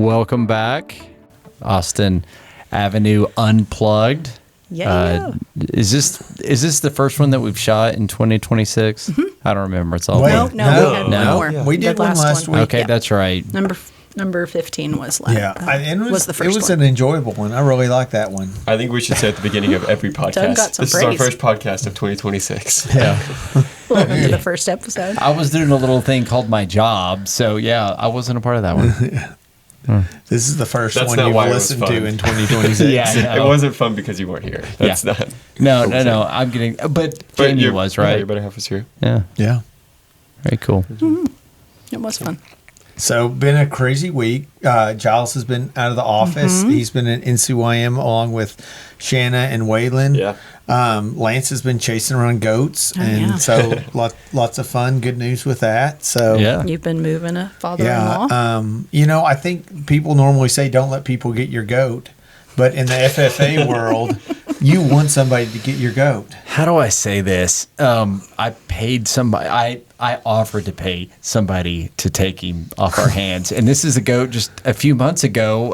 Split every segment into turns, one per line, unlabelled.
Welcome back, Austin Avenue Unplugged.
Yeah.
Is this the first one that we've shot in 2026? Mm-hmm. I don't remember. It's all
No, we had one more.
We did one last week.
Okay, that's right.
Number 15 was last.
Yeah,
it was the first
It was
one.
an enjoyable one. I really like that one.
I think we should say at the beginning of every podcast,
Doug got some
this is our
praise.
first podcast of 2026.
Yeah.
Welcome to the first episode.
I was doing a little thing called my job, so yeah, I wasn't a part of that one.
This is the first
That's
one
not
you've
why it was
listened
fun.
to in 2026.
Yeah,
It wasn't fun because you weren't here. That's not.
No. I'm getting, but Jamie was, right?
Your better half was here.
Yeah.
Yeah.
Very cool.
Mm-hmm. It was fun.
So, been a crazy week. Jyles has been out of the office.
Mm-hmm.
He's been in NCYM along with Shanna and Waylon.
Yeah.
Lance has been chasing around goats.
Oh,
and
yeah.
so, lots of fun. Good news with that. So,
Yeah.
You've been moving a father-in-law.
Yeah. I think people normally say don't let people get your goat. But in the FFA world, you want somebody to get your goat.
How do I say this? I paid somebody. I offered to pay somebody to take him off our hands, and this is a goat. Just a few months ago,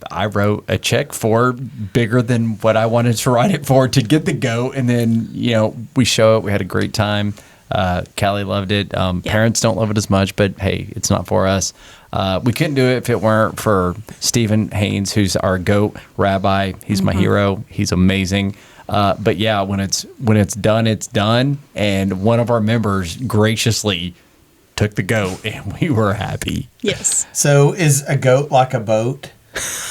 I wrote a check for bigger than what I wanted to write it for to get the goat, and then we show it. We had a great time. Callie loved it. Parents don't love it as much, but hey, it's not for us. We couldn't do it if it weren't for Stephen Haynes, who's our goat rabbi. He's my hero. He's amazing. But yeah, when it's done, it's done. And one of our members graciously took the goat, and we were happy.
Yes.
So is a goat like a boat?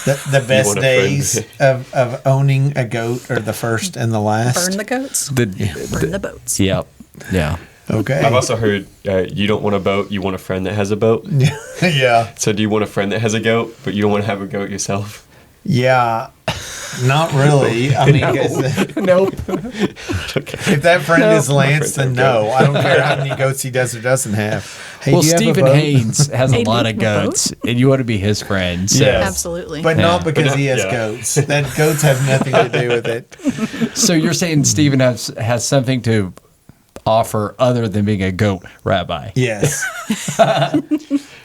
The best
want a
days of owning a goat are the first and the last?
Burn the goats.
The
Burn the boats.
Yep. Yeah.
Okay.
I've also heard you don't want a boat, you want a friend that has a boat.
Yeah.
So do you want a friend that has a goat, but you don't want to have a goat yourself?
Yeah. Not really. I mean,
Nope.
if that friend is Lance,
My
then
friends
no. I don't care how many goats he does or doesn't have. Hey,
Well,
do you have a
Stephen
boat?
Haynes has a
Hey,
lot
do
of
you have a
goats, and you want to be his friend. So.
Yes.
Absolutely.
But not
Yeah.
because he has
Yeah.
goats. That goats have nothing to do with it.
So you're saying Stephen has something to offer other than being a goat rabbi?
Yes.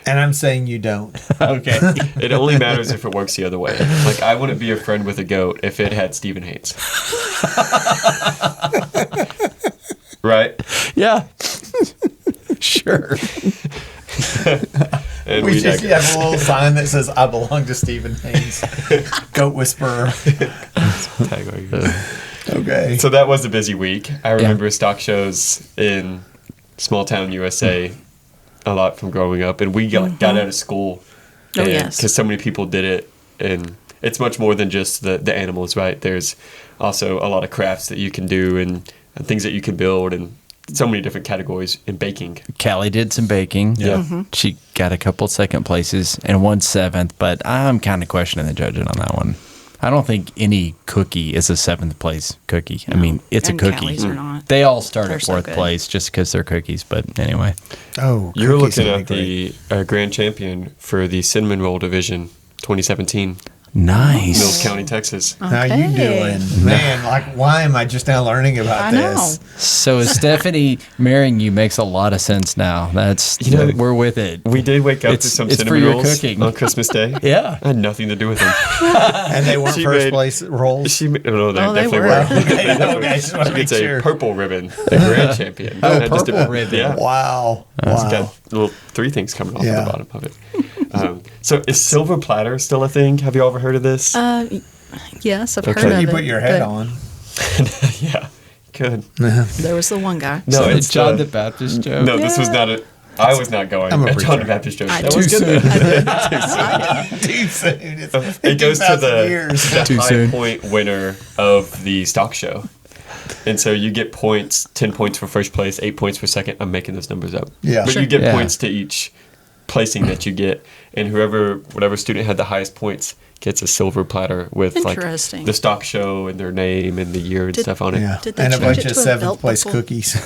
And I'm saying you don't.
Okay.
It only matters if it works the other way. Like, I wouldn't be a friend with a goat if it had Stephen Haynes. Right?
Yeah. Sure.
And
We just
digress.
have a little sign that says, I belong to Stephen Haynes. Goat whisperer. Okay.
So that was a busy week. I remember stock shows in small town USA a lot from growing up, and we got out of school
Oh, yes.
because so many people did it, and it's much more than just the animals, right? There's also a lot of crafts that you can do and things that you can build, and so many different categories in baking.
Callie did some baking.
Yeah.
She got a couple second places and 1 7th, but I'm kind of questioning the judging on that one. I don't think any cookie is a 7th place cookie. I mean, it's
And
a cookie.
Callie's are not.
They all start
They're
at
so
4th
good.
place just because they're cookies. But anyway,
Oh,
You're
cookies
looking
would
at
be
the grand champion for the cinnamon roll division 2017,
nice.
Mills County, Texas.
great. How you doing? Man, like, why am I just now learning about
I know.
this?
So Stephanie marrying you makes a lot of sense now. That's we're with it.
We did wake up to
It's-
some
it's for
cinnamon
your
rolls
cooking.
on Christmas Day.
Yeah.
I had nothing to do with them.
And they weren't
She
first
made-
place rolls.
No, they
Oh, they
definitely
were.
were.
Okay, just want to
She
make
gets a
sure.
purple ribbon, the grand champion.
Oh,
And just
purple ribbon.
Yeah.
Wow.
It's
Wow.
got little 3 things coming off
Yeah.
the bottom of it. So is silver platter still a thing? Have you ever heard of this?
Yes, I've
Okay.
heard of
You
it.
put your head
but
on.
Yeah, good.
There was the one guy.
No,
So
it's
John the Baptist joke.
No, this was not a. I was not going.
I'm a
at John
preacher.
the Baptist joke.
I
That
too
was good.
soon.
Too soon. It's
It goes to
50,000 years.
the
Too
high
soon.
point winner of the stock show. And so you get points, 10 points for first place, 8 points for second. I'm making those numbers up.
Yeah.
But
Sure.
you get
Yeah.
points to each placing that you get. And whatever student had the highest points gets a silver platter with like
Interesting.
the stock show and their name and the year and
Did-
stuff on it.
Yeah.
Did they
And a
change
bunch
it
of
to a
7th
belt
place
buckle?
cookies.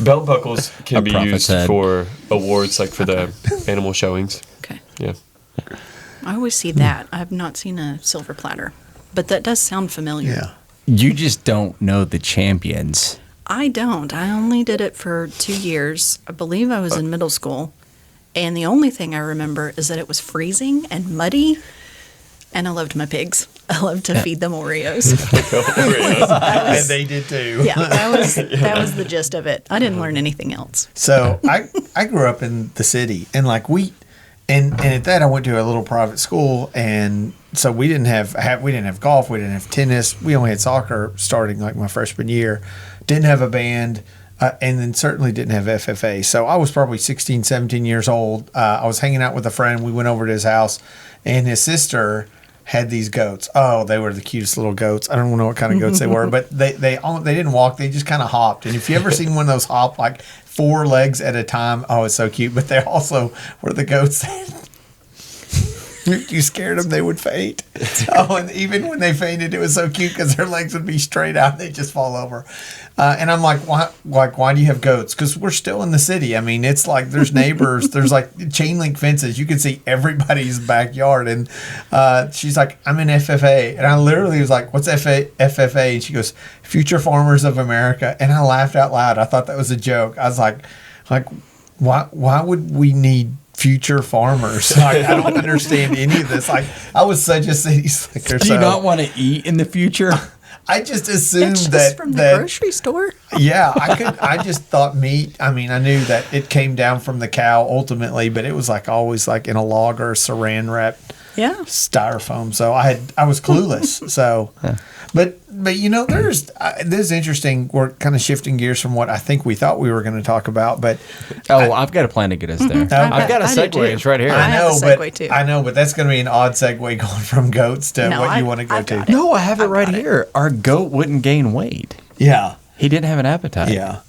Belt buckles can
A
be
prophet's
used
head.
for awards like for the animal showings.
Okay.
Yeah.
I always see that. I have not seen a silver platter, but that does sound familiar.
Yeah.
You just don't know the champions.
I don't. I only did it for 2 years. I believe I was in middle school, And the only thing I remember is that it was freezing and muddy, and I loved my pigs. I loved to feed them Oreos.
And they did too.
Yeah, that was the gist of it. I didn't learn anything else.
So I grew up in the city, and like and at that I went to a little private school, and so we didn't have golf, we didn't have tennis, we only had soccer starting like my freshman year. Didn't have a band, and then certainly didn't have FFA. So I was probably 16, 17 years old. I was hanging out with a friend. We went over to his house, and his sister had these goats. Oh, they were the cutest little goats. I don't know what kind of goats they were, but they didn't walk. They just kind of hopped. And if you ever seen one of those hop like 4 legs at a time, oh, it's so cute. But they also were the goats that if you scared them, they would faint. Oh, and even when they fainted, it was so cute because their legs would be straight out. They'd just fall over. And I'm like, why do you have goats? Because we're still in the city. I mean, it's like there's neighbors. There's like chain link fences. You can see everybody's backyard. And she's like, I'm in FFA. And I literally was like, what's FFA? And she goes, Future Farmers of America. And I laughed out loud. I thought that was a joke. I was like, why would we need future farmers? Like, I don't understand any of this. Like, I was such a city slicker.
Do you not want to eat in the future?
I just assumed
It's just
that
from the grocery store.
Yeah, I just thought meat. I mean, I knew that it came down from the cow ultimately, but it was like always like in a log or saran wrap
Yeah.
styrofoam. So I was clueless. So, but you know, this is interesting. We're kind of shifting gears from what I think we thought we were going to talk about, but
I've got a plan to get us there. I've got a
I do
segue.
too.
It's right here.
I have a segue too.
I know, but that's going to be an odd segue going from goats to
No,
what you want to go
I've
to.
got it.
No, I have it right
got it.
here. Our goat wouldn't gain weight.
Yeah.
He didn't have an appetite.
Yeah.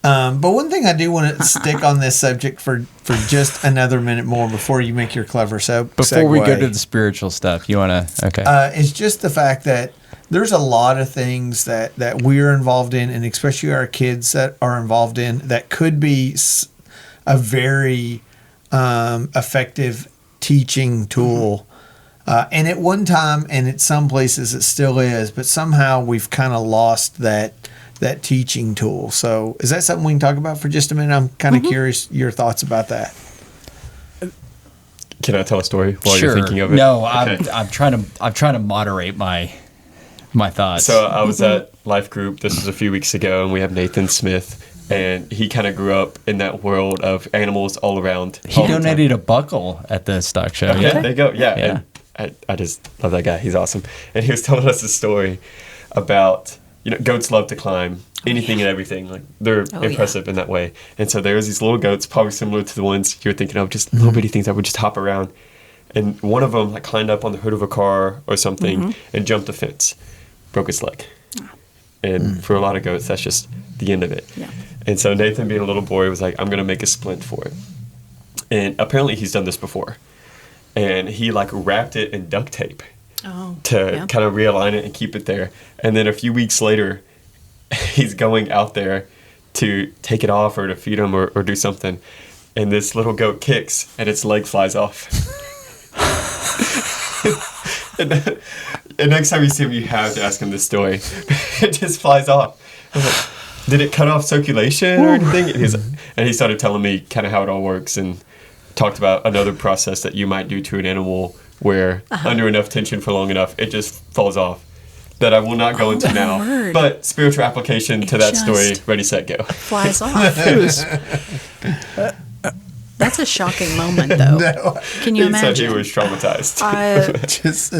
But one thing I do want to stick on this subject for just another minute more before you make your clever
Before we go
segue,
to the spiritual stuff, you want to? Okay.
is just the fact that there's a lot of things that we're involved in, and especially our kids that are involved in, that could be a very effective teaching tool. And at one time, and at some places it still is, but somehow we've kind of lost that teaching tool. So is that something we can talk about for just a minute? I'm kind of curious your thoughts about that.
Can I tell a story while
sure.
you're thinking of it?
No,
Okay.
I'm trying to moderate my thoughts.
So I was at Life Group. This was a few weeks ago, and we have Nathan Smith, and he kind of grew up in that world of animals all around.
He
all the time.
donated a buckle at the stock show.
Okay,
Yeah.
there you go. Yeah,
Yeah.
And I just love that guy. He's awesome. And he was telling us a story about, goats love to climb anything and everything. Like, they're impressive in that way. And so there was these little goats, probably similar to the ones you're thinking of, just little bitty things that would just hop around. And one of them climbed up on the hood of a car or something and jumped a fence, broke his leg. And for a lot of goats, that's just the end of it.
Yeah.
And so Nathan, being a little boy, was like, I'm going to make a splint for it. And apparently he's done this before. And he wrapped it in duct tape to kind of realign it and keep it there. And then a few weeks later, he's going out there to take it off or to feed him or do something. And this little goat kicks and its leg flies off. And next time you see him, you have to ask him this story. It just flies off. I was like, did it cut off circulation or anything? And he started telling me kind of how it all works and talked about another process that you might do to an animal where under enough tension for long enough, it just falls off. That I will not go into now.
Word.
But spiritual application to that story,
just
ready, set, go.
Flies off. That's a shocking moment, though.
No.
Can you
He said he
imagine?
was traumatized.
Just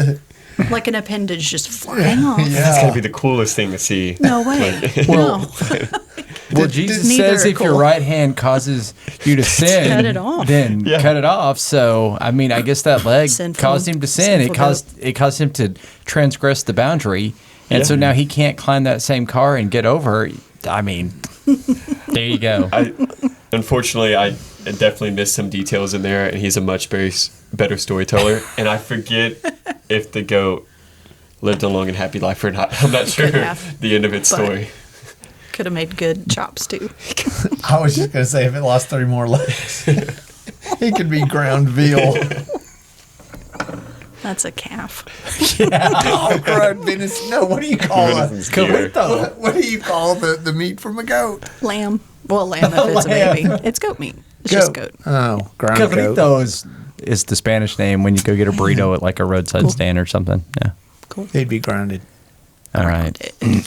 Like an appendage just flying off.
That's going to be the coolest thing to see.
No way.
Well,
No.
Well, Jesus
Neither
says
are
if your
cool.
right hand causes you to sin,
Cut it off.
then
Yeah.
cut it off. So, I mean, I guess that leg
Sinful-
caused him to sin. It
sinful
caused him to transgress the boundary, and so now he can't climb that same car and get over. I mean, there you go.
Unfortunately, I definitely missed some details in there, and he's a much better storyteller. And I forget if the goat lived a long and happy life or not. I'm not sure
have,
the end of its
but-
story.
Could have made good chops, too.
I was just going to say, if it lost 3 more legs, it could be ground veal.
That's a calf.
Oh, ground venison. No, what do you call it?
Venison's deer.
What do you call the meat from a goat?
Lamb. Well, lamb if it's a baby. It's goat meat. It's just goat.
Oh, ground goat.
Cabrito is the Spanish name when you go get a burrito at like a roadside stand or something. Yeah.
Cool.
They'd be grounded.
All right.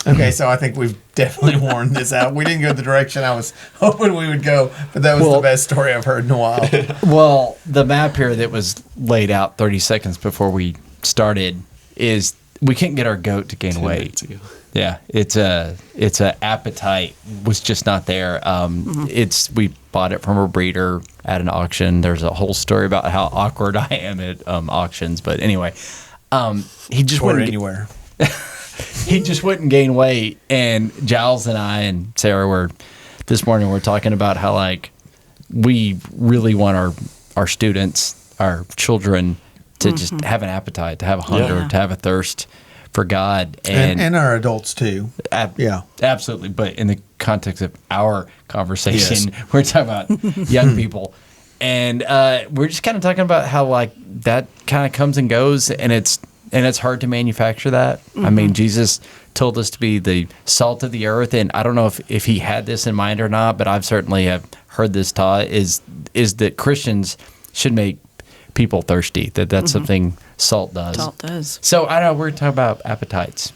Okay, so I think we've definitely worn this out. We didn't go the direction I was hoping we would go, but that was the best story I've heard in a while.
Well, the map here that was laid out 30 seconds before we started is we can't get our goat to gain weight. Yeah, it's a appetite was just not there. We bought it from a breeder at an auction. There's a whole story about how awkward I am at auctions, but anyway, he just
Or
wouldn't
anywhere.
he just wouldn't gain weight. And Jyles and I and Sarah this morning we're talking about how like we really want our students, our children, to just have an appetite, to have a hunger, to have a thirst for God,
and our adults too.
Absolutely. But in the context of our conversation, we're talking about young people, and we're just kind of talking about how like that kind of comes and goes, and it's hard to manufacture that. I mean, Jesus told us to be the salt of the earth, and I don't know if he had this in mind or not, but I've certainly have heard this taught is that Christians should make people thirsty. That's something salt does.
Salt does.
So I know we're talking about appetites.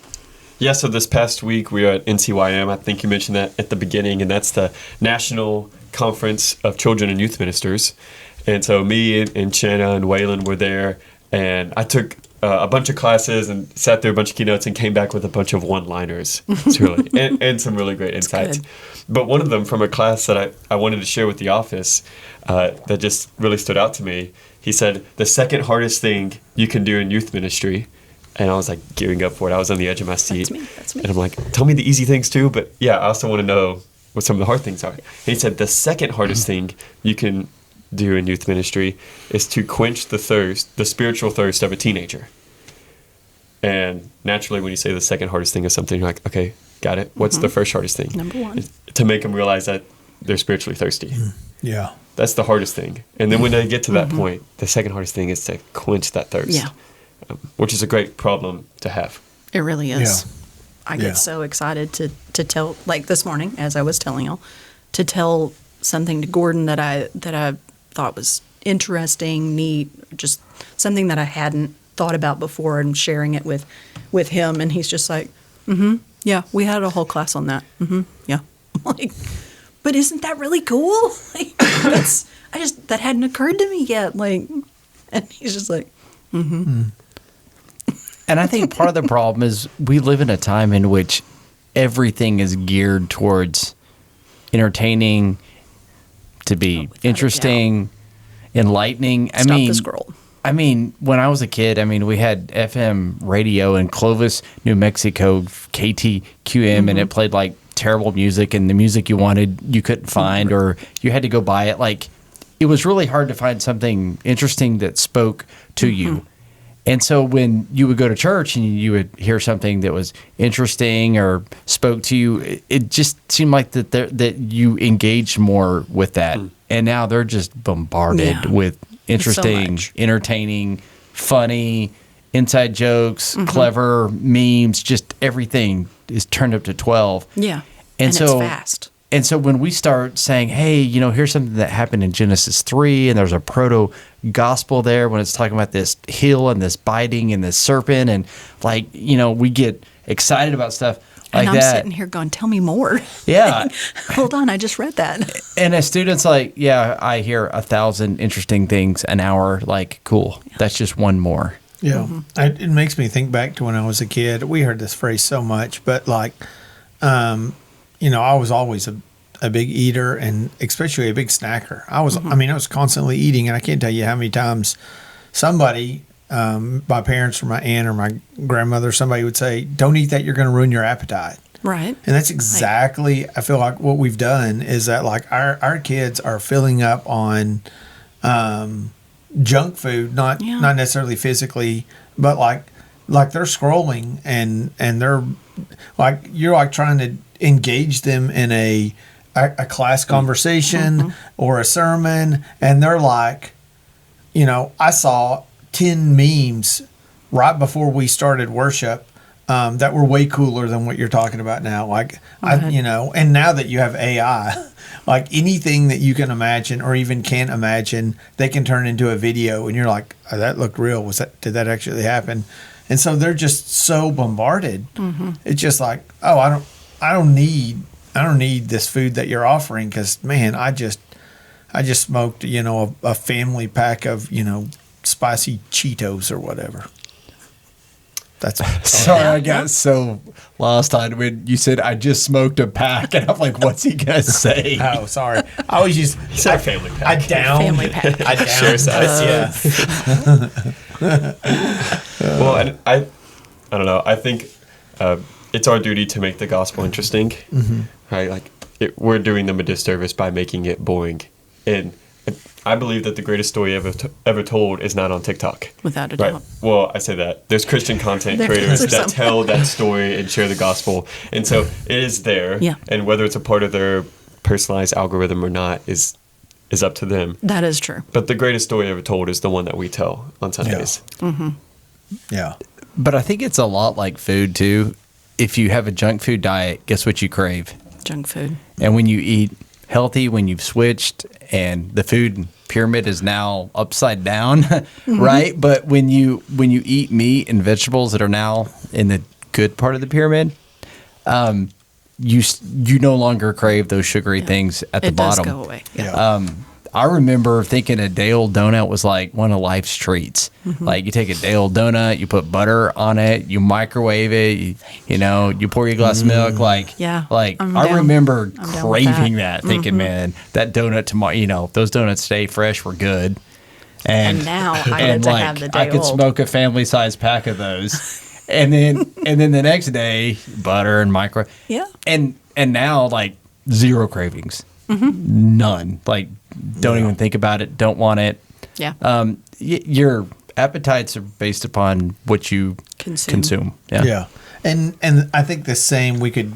Yeah, so this past week we were at NCYM. I think you mentioned that at the beginning, and that's the National Conference of Children and Youth Ministers. And so me and Shanna and Waylon were there, and I took a bunch of classes and sat through a bunch of keynotes and came back with a bunch of one-liners. It's really and some really great insights. But one of them from a class that I wanted to share with the office that just really stood out to me. He said, the second hardest thing you can do in youth ministry, and I was like gearing up for it. I was on the edge of my seat.
That's me.
And I'm like, tell me the easy things too, but yeah, I also want to know what some of the hard things are. And he said, the second hardest thing you can do in youth ministry is to quench the spiritual thirst of a teenager. And naturally, when you say the second hardest thing is something, you're like, okay, got it. What's the first hardest thing?
Number one.
To make them realize that they're spiritually thirsty.
Yeah.
That's the hardest thing. And then when they get to that point, the second hardest thing is to quench that thirst.
Yeah.
Which is a great problem to have.
It really is.
Yeah.
I get so excited to tell, like this morning, as I was telling y'all, to tell something to Gordon that I thought was interesting, neat, just something that I hadn't thought about before, and sharing it with him, and he's just like, yeah, we had a whole class on that. Yeah. I'm like, but isn't that really cool? Like, that hadn't occurred to me yet. Like, and he's just like,
And I think part of the problem is we live in a time in which everything is geared towards entertaining, to be interesting, enlightening.
Stop the scroll.
I mean, when I was a kid, we had FM radio in Clovis, New Mexico, KTQM, and it played like terrible music, and the music you wanted you couldn't find, or you had to go buy it. Like, it was really hard to find something interesting that spoke to you. And so when you would go to church and you would hear something that was interesting or spoke to you, it just seemed like that you engaged more with that. And now they're just bombarded with interesting, entertaining, funny, inside jokes, clever memes, just everything is turned up to 12.
Yeah.
And so
it's fast.
And so when we start saying, hey, here's something that happened in Genesis 3, and there's a proto-gospel there when it's talking about this hill and this biting and this serpent, and we get excited about stuff like that.
And I'm sitting here going, tell me more.
Yeah.
Hold on, I just read that.
And a student's like, yeah, I hear 1,000 interesting things an hour. Like, cool. Yeah. That's just one more.
Yeah. It makes me think back to when I was a kid. We heard this phrase so much, but I was always a big eater, and especially a big snacker. I was constantly eating, and I can't tell you how many times somebody, my parents or my aunt or my grandmother, somebody would say, don't eat that, you're going to ruin your appetite.
Right.
And that's exactly, I feel like what we've done is that like our kids are filling up on junk food, not necessarily physically, but like they're scrolling and they're like, you're like trying to engage them in a class conversation or a sermon, and they're like, I saw 10 memes right before we started worship that were way cooler than what you're talking about now. Like, and now that you have AI, like anything that you can imagine or even can't imagine, they can turn into a video, and you're like, oh, that looked real. Did that actually happen? And so they're just so bombarded. It's just like, oh, I don't need this food that you're offering, because man, I just smoked, a family pack of, spicy Cheetos or whatever. That's
sorry, I got so lost on when you said I just smoked a pack, and I'm like, what's he gonna say?
Oh, sorry. I always use
family pack.
I downed.
Family pack.
I downed.
Share size. Well, and I don't know. I think it's our duty to make the gospel interesting, right? Like we're doing them a disservice by making it boring, and I believe that the greatest story ever told is not on TikTok.
Without a
Right.
doubt.
Well, I say that. There's Christian content
There
creators
are
that
some.
tell that story and share the gospel. And so it is there.
Yeah.
And whether it's a part of their personalized algorithm or not is up to them.
That is true.
But the greatest story ever told is the one that we tell on Sundays.
Yeah.
But I think it's a lot like food too. If you have a junk food diet, guess what you crave?
Junk food.
And when you eat healthy, when you've switched and the food pyramid is now upside down, right? But when you eat meat and vegetables that are now in the good part of the pyramid, you no longer crave those sugary things at the
It
bottom.
does go away.
Yeah.
I remember thinking a day-old donut was like one of life's treats. Like you take a day-old donut, you put butter on it, you microwave it, you pour your glass of milk. Like,
Yeah,
like
I'm
I
down.
remember
I'm down with
craving
that.
that, thinking, man, that donut tomorrow, those donuts stay fresh, were good.
And now I get
and
to
like
have the day
I could
old.
smoke a family-sized pack of those. And then the next day, butter and micro.
Yeah.
And now like zero cravings. None. Like don't even think about it, don't want it.
Yeah.
Your appetites are based upon what you consume. Yeah.
Yeah. And I think the same, we could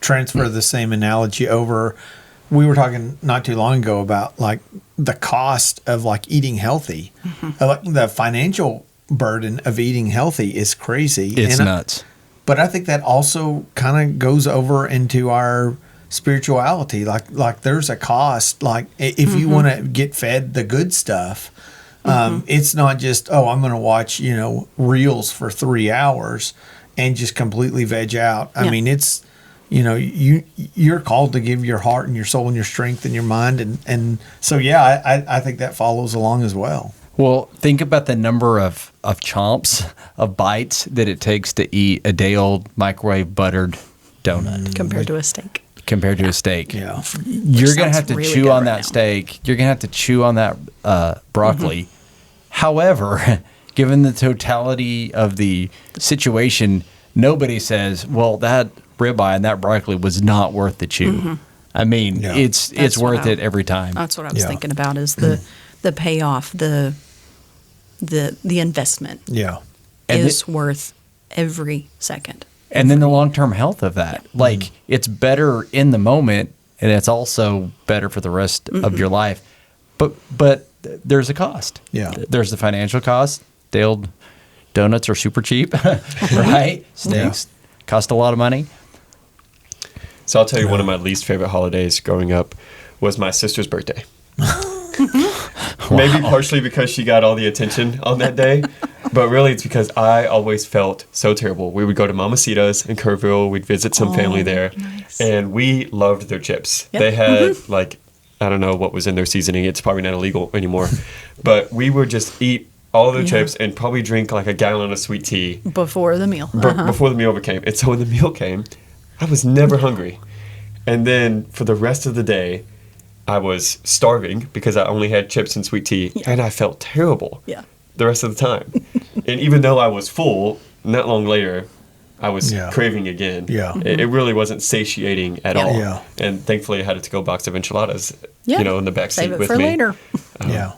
transfer the same analogy over. We were talking not too long ago about like the cost of like eating healthy. Like the financial burden of eating healthy is crazy.
It's
And
nuts.
But I think that also kind of goes over into our spirituality. Like there's a cost. Like if you want to get fed the good stuff, it's not just, I'm going to watch, reels for 3 hours and just completely veg out. I
Yeah.
mean, it's, you're called to give your heart and your soul and your strength and your mind. And so, yeah, I think that follows along as well.
Well, think about the number of chomps, of bites that it takes to eat a day-old microwave buttered donut
Compared to a steak.
compared to a steak.
Yeah.
You're going to
sounds
have to
really
chew
good
on
right
that
now.
steak. You're going to have to chew on that broccoli. However, given the totality of the situation, nobody says, well, that ribeye and that broccoli was not worth the chew. I mean,
Yeah.
it's
That's what
worth it every time.
That's what I was
Yeah.
thinking about is the payoff, the investment
Yeah.
And
is worth every second.
And then the long-term health of that. Like, it's better in the moment, and it's also better for the rest of your life. But there's a cost.
Yeah.
There's the financial cost. The old donuts are super cheap, right? Steaks cost a lot of money.
So I'll tell you, one of my least favorite holidays growing up was my sister's birthday. Maybe partially because she got all the attention on that day, but really it's because I always felt so terrible. We would go to Mamacita's in Kerrville. We'd visit some family there,
nice.
and we loved their chips.
Yep.
They had like, I don't know what was in their seasoning. It's probably not illegal anymore, but we would just eat all of their chips and probably drink like a gallon of sweet tea
Before the meal.
before the meal ever came. And so when the meal came, I was never hungry. And then for the rest of the day, I was starving because I only had chips and sweet tea, and I felt terrible
Yeah.
the rest of the time. And even though I was full, not long later, I was craving again.
Yeah.
It really wasn't satiating at all.
Yeah.
And thankfully, I had a to-go box of enchiladas,
Yeah.
in the back seat
Save it
with
for
me.
later.
Yeah.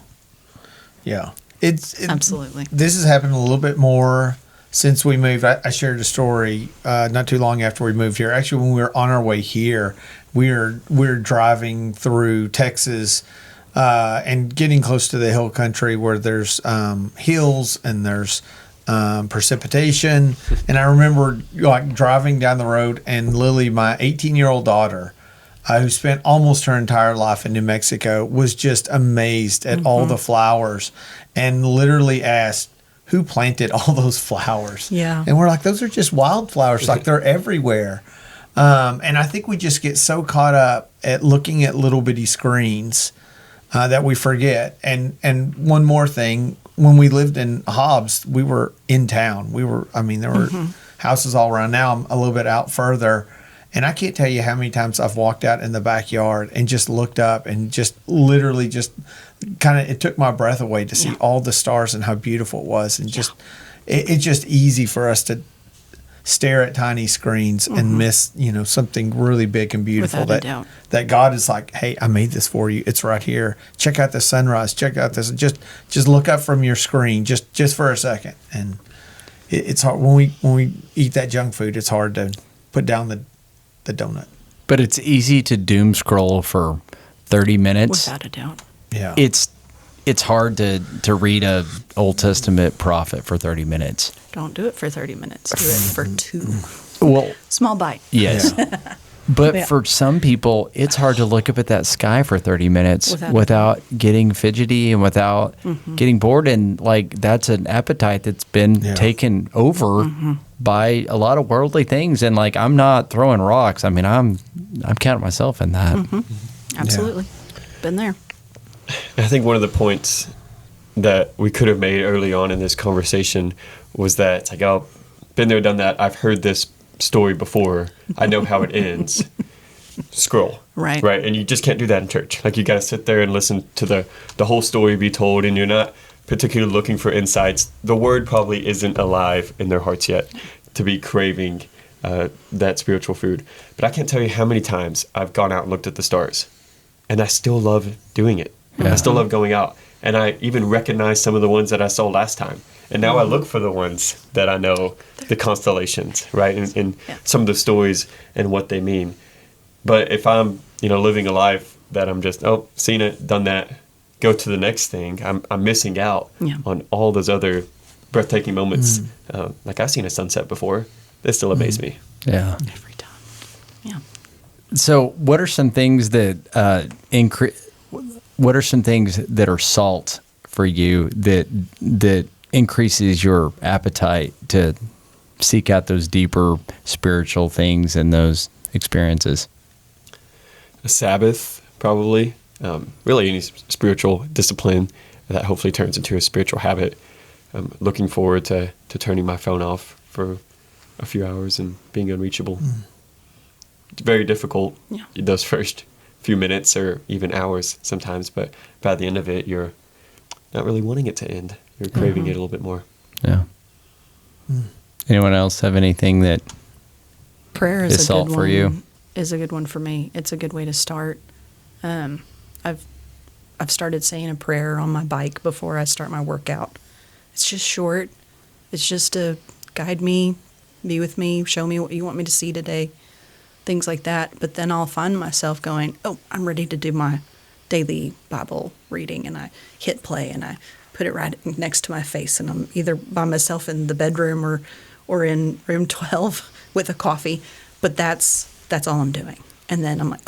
Yeah.
Absolutely.
This has happened a little bit more since we moved. I shared a story not too long after we moved here. Actually, when we were on our way here, we were driving through Texas and getting close to the hill country where there's hills and there's precipitation. And I remember like driving down the road, and Lily, my 18-year-old daughter, who spent almost her entire life in New Mexico, was just amazed at all the flowers and literally asked, who planted all those flowers?
Yeah.
And we're like, those are just wildflowers. Like, they're everywhere. And I think we just get so caught up at looking at little bitty screens that we forget. And one more thing, when we lived in Hobbs, we were in town. There were houses all around. Now I'm a little bit out further. And I can't tell you how many times I've walked out in the backyard and just looked up and just literally just kind of, it took my breath away to see all the stars and how beautiful it was. And just, it's just easy for us to stare at tiny screens and miss, something really big and beautiful.
Without a doubt.
That God is like, hey, I made this for you. It's right here. Check out the sunrise. Check out this. Just look up from your screen just for a second. And it's hard when we eat that junk food. It's hard to put down the donut.
But it's easy to doom scroll for 30 minutes.
Without a doubt.
Yeah.
It's hard to read a Old Testament prophet for 30 minutes.
Don't do it for 30 minutes. Do it for 2.
Well,
Small bite.
yes.
Yeah.
But
Yeah.
for some people, it's hard to look up at that sky for 30 minutes without getting fidgety and without getting bored. And that's an appetite that's been taken over by a lot of worldly things. And I'm not throwing rocks. I mean, I'm counting myself in that.
Absolutely. Been there.
I think one of the points that we could have made early on in this conversation was that it's like, oh, been there, done that. I've heard this story before. I know how it ends. Scroll.
Right.
Right. And you just can't do that in church. You got to sit there and listen to the whole story be told, and you're not particularly looking for insights. The word probably isn't alive in their hearts yet to be craving that spiritual food. But I can't tell you how many times I've gone out and looked at the stars, and I still love doing it. Yeah. I still love going out. And I even recognize some of the ones that I saw last time. And now I look for the ones that I know, the constellations, right? And some of the stories and what they mean. But if I'm, living a life that I'm just, seen it, done that, go to the next thing, I'm missing out on all those other breathtaking moments. I've seen a sunset before. They still amaze me.
Yeah.
Every time. Yeah.
So what are some things that what are some things that are salt for you that increases your appetite to seek out those deeper spiritual things and those experiences?
A Sabbath, probably. Really any spiritual discipline that hopefully turns into a spiritual habit. I'm looking forward to turning my phone off for a few hours and being unreachable. It's very difficult those first few minutes or even hours sometimes, but by the end of it, you're not really wanting it to end. You're craving it a little bit more.
Yeah. Anyone else have anything that
prayer is a
salt
good
for
one,
you?
Is a good one for me. It's a good way to start. I've started saying a prayer on my bike before I start my workout. It's just short. It's just to guide me, be with me, show me what you want me to see today, things like that. But then I'll find myself going, I'm ready to do my daily Bible reading, and I hit play and I put it right next to my face, and I'm either by myself in the bedroom or in room 12 with a coffee. But that's all I'm doing. And then I'm like,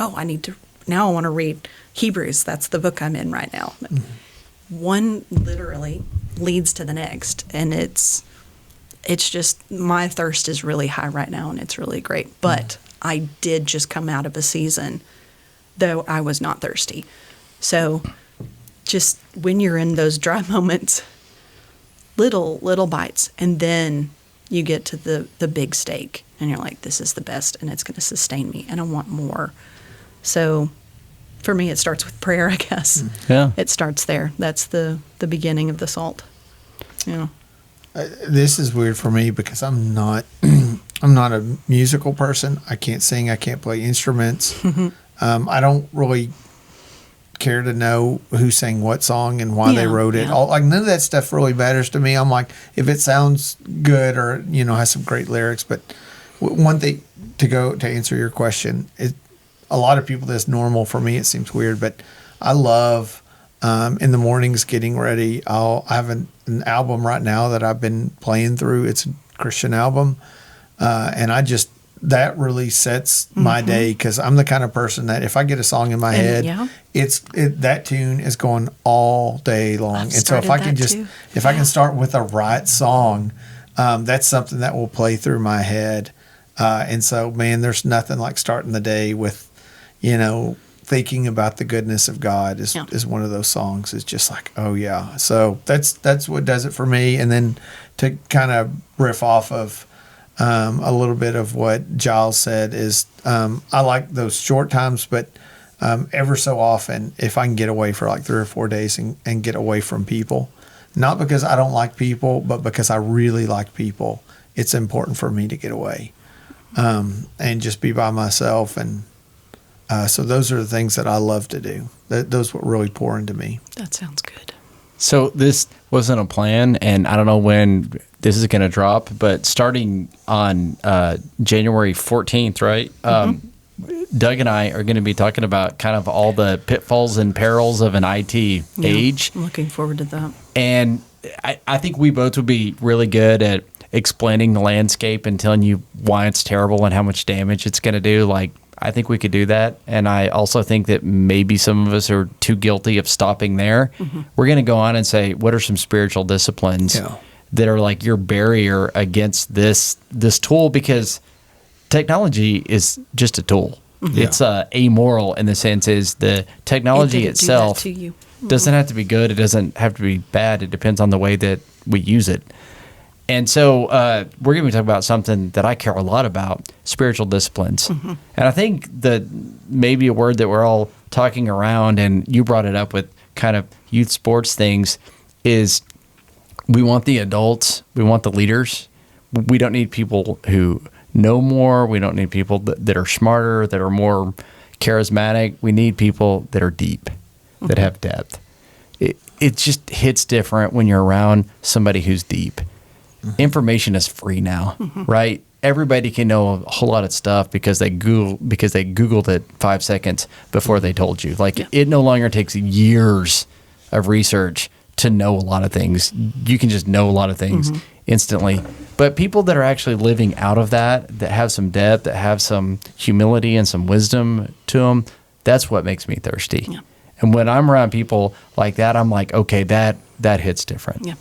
now I want to read Hebrews. That's the book I'm in right now. One literally leads to the next, and it's just, my thirst is really high right now, and it's really great. But I did just come out of a season, though I was not thirsty. So just when you're in those dry moments, little bites, and then you get to the big steak, and you're like, this is the best, and it's going to sustain me, and I want more. So for me, it starts with prayer, I guess.
Yeah.
It starts there. That's the beginning of the salt. Yeah.
This is weird for me because I'm not a musical person. I can't sing. I can't play instruments. I don't really care to know who sang what song and why they wrote it. None of that stuff really matters to me. I'm like, if it sounds good or has some great lyrics. But one thing to answer your question, a lot of people that's normal. For me, it seems weird, but I love in the mornings getting ready. I have an album right now that I've been playing through. It's a Christian album, and that really sets my day, because I'm the kind of person that if I get a song in my head, that tune is going all day long. And so if I can if I can start with a right song, that's something that will play through my head. And so, man, there's nothing like starting the day with, thinking about the goodness of God is one of those songs. It's just like, oh yeah. So that's what does it for me. And then to kind of riff off of a little bit of what Jyles said is I like those short times, but ever so often, if I can get away for like 3 or 4 days and get away from people, not because I don't like people, but because I really like people, it's important for me to get away and just be by myself. And so those are the things that I love to do. Those what really pour into me.
That sounds good.
So this wasn't a plan, and I don't know when this is going to drop, but starting on January 14th, right? Doug and I are going to be talking about kind of all the pitfalls and perils of an IT age.
I'm looking forward to that.
And I think we both would be really good at explaining the landscape and telling you why it's terrible and how much damage it's going to do. Like, I think we could do that. And I also think that maybe some of us are too guilty of stopping there. We're going to go on and say, what are some spiritual disciplines that are like your barrier against this tool? Because technology is just a tool. It's amoral in the sense is the technology itself doesn't have to be good. It doesn't have to be bad. It depends on the way that we use it. And so we're going to be talking about something that I care a lot about, spiritual disciplines. And I think that maybe a word that we're all talking around, and you brought it up with kind of youth sports things, is we want the adults, we want the leaders. We don't need people who know more. We don't need people that are smarter, that are more charismatic. We need people that are deep, that have depth. It just hits different when you're around somebody who's deep. Information is free now, right? Everybody can know a whole lot of stuff because they Googled it 5 seconds before they told you. Like it no longer takes years of research to know a lot of things. You can just know a lot of things instantly. But people that are actually living out of that have some depth, that have some humility and some wisdom to them, that's what makes me thirsty. Yeah. And when I'm around people like that, I'm like, okay, that hits different.
Yeah.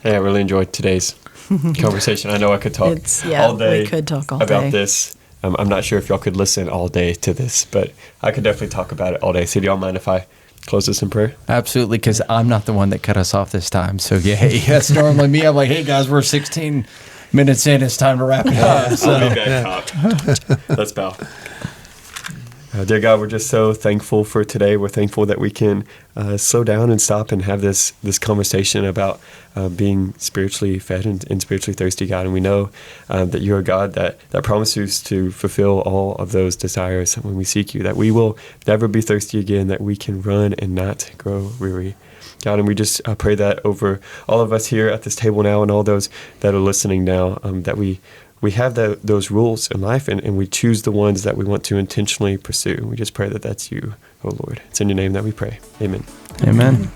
Hey, I really enjoyed today's conversation. I know I could talk all day
we could talk all
about
day.
this. I'm not sure if y'all could listen all day to this, but I could definitely talk about it all day. So do y'all mind if I close this in prayer?
Absolutely, because I'm not the one that cut us off this time. So yeah, that's normally me. I'm like, hey guys, we're 16 minutes in. It's time to wrap it up. So.
I'll be back, cop. Let's bow. Dear God, we're just so thankful for today. We're thankful that we can slow down and stop and have this conversation about being spiritually fed and spiritually thirsty, God. And we know that you're a God that promises to fulfill all of those desires when we seek you, that we will never be thirsty again, that we can run and not grow weary. God, and we just pray that over all of us here at this table now and all those that are listening now, that we have those rules in life, and we choose the ones that we want to intentionally pursue. We just pray that that's you, oh Lord. It's in your name that we pray. Amen.
Amen.